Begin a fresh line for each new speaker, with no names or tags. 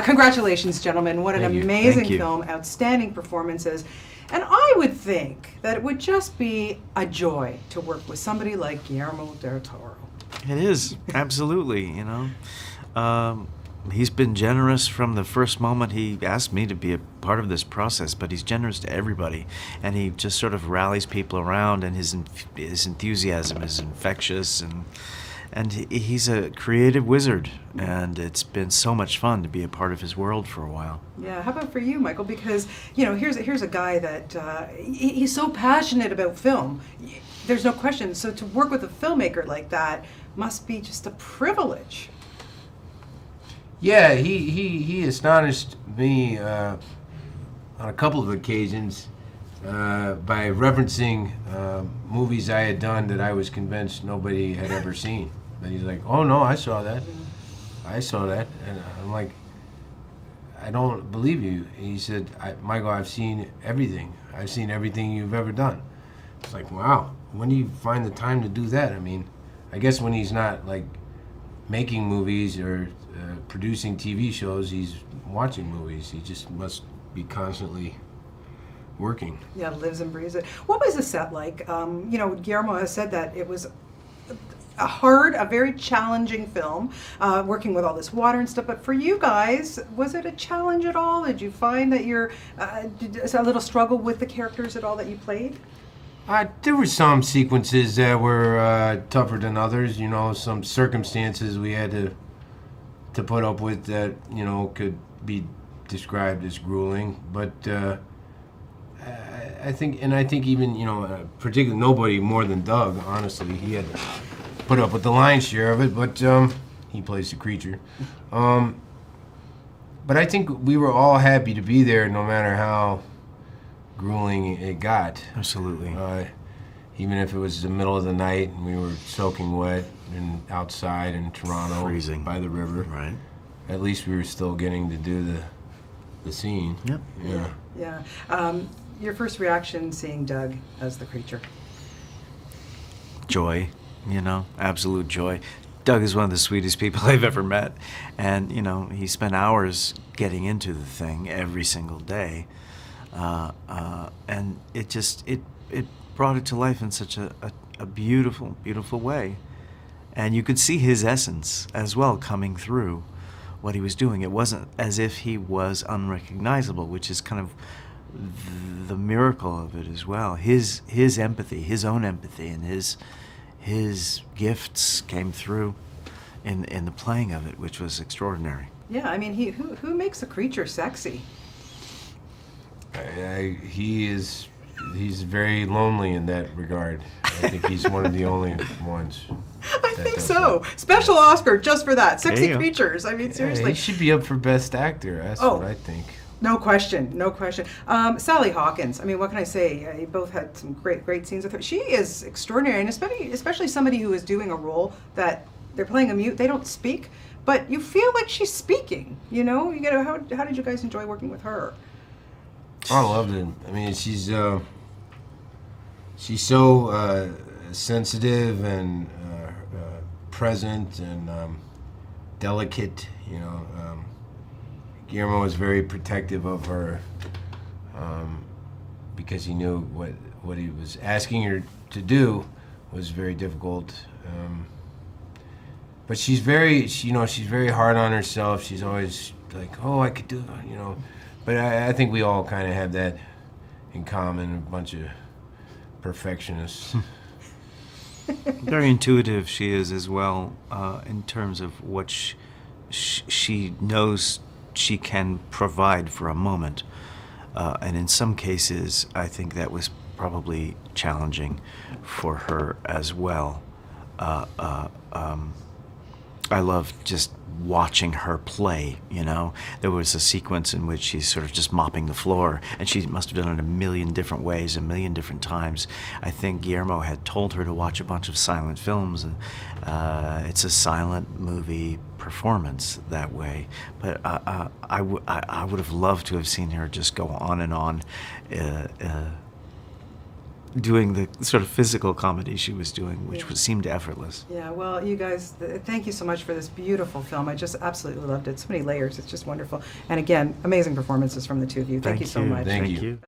Congratulations, gentlemen. What an
Thank you.
amazing
Thank you.
film, outstanding performances. And I would think that it would just be a joy to work with somebody like Guillermo Del Toro.
It is, absolutely, you know. He's been generous from the first moment he asked me to be a part of this process, but he's generous to everybody, and he just sort of rallies people around, and his enthusiasm is infectious, and he's a creative wizard, and it's been so much fun to be a part of his world for a while.
Yeah, how about for you, Michael? Because, you know, here's a guy that he's so passionate about film. There's no question. So to work with a filmmaker like that must be just a privilege.
Yeah, he astonished me on a couple of occasions by referencing movies I had done that I was convinced nobody had ever seen. And he's like, "Oh no, I saw that. I saw that." And I'm like, "I don't believe you." He said, "Michael, I've seen everything. I've seen everything you've ever done." It's like, wow, when do you find the time to do that? I mean, I guess when he's not like making movies or producing TV shows, he's watching movies. He just must be constantly working.
Yeah, lives and breathes it. What was the set like? You know, Guillermo has said that it was a very challenging film, working with all this water and stuff. But for you guys, was it a challenge at all? Did you find that you're a little struggle with the characters at all that you played?
There were some sequences that were tougher than others. You know, some circumstances we had to put up with that, you know, could be described as grueling. But I think even, you know, particularly nobody more than Doug, honestly, he had to put up with the lion's share of it, but he plays the creature. But I think we were all happy to be there no matter how grueling it got.
Absolutely.
Even if it was the middle of the night and we were soaking wet and outside in Toronto,
freezing
by the river.
Right.
At least we were still getting to do the scene.
Yep.
Yeah.
Yeah. Your first reaction seeing Doug as the creature?
Joy, you know, absolute joy. Doug is one of the sweetest people I've ever met, and you know, he spent hours getting into the thing every single day, and it brought it to life in such a beautiful, beautiful way. And you could see his essence as well coming through what he was doing. It wasn't as if he was unrecognizable, which is kind of the miracle of it as well. His empathy, his own empathy, and his gifts came through in the playing of it, which was extraordinary.
Yeah, I mean, who makes a creature sexy?
He's very lonely in that regard. I think he's one of the only ones.
I think so. Special Oscar just for that. Sexy creatures. I mean, seriously.
Yeah, he should be up for Best Actor. That's what I think.
No question, no question. Sally Hawkins, I mean, what can I say? You both had some great scenes with her. She is extraordinary, and especially somebody who is doing a role that they're playing a mute, they don't speak, but you feel like she's speaking, you know? How did you guys enjoy working with her?
I loved it. I mean, she's so sensitive and present and delicate, you know. Guillermo was very protective of her because he knew what he was asking her to do was very difficult. But she's very hard on herself. She's always like, "Oh, I could do it," you know. But I think we all kind of have that in common, a bunch of perfectionists.
Very intuitive she is as well, in terms of what she knows she can provide for a moment. And in some cases, I think that was probably challenging for her as well. I love just watching her play, you know. There was a sequence in which she's sort of just mopping the floor, and she must have done it a million different ways, a million different times. I think Guillermo had told her to watch a bunch of silent films, and it's a silent movie performance that way. But I would have loved to have seen her just go on and on doing the sort of physical comedy she was doing, which
Yeah.
seemed effortless.
Yeah, well, you guys, thank you so much for this beautiful film. I just absolutely loved it. So many layers. It's just wonderful. And again, amazing performances from the two of you. Thank you so much.
Thank you.
you.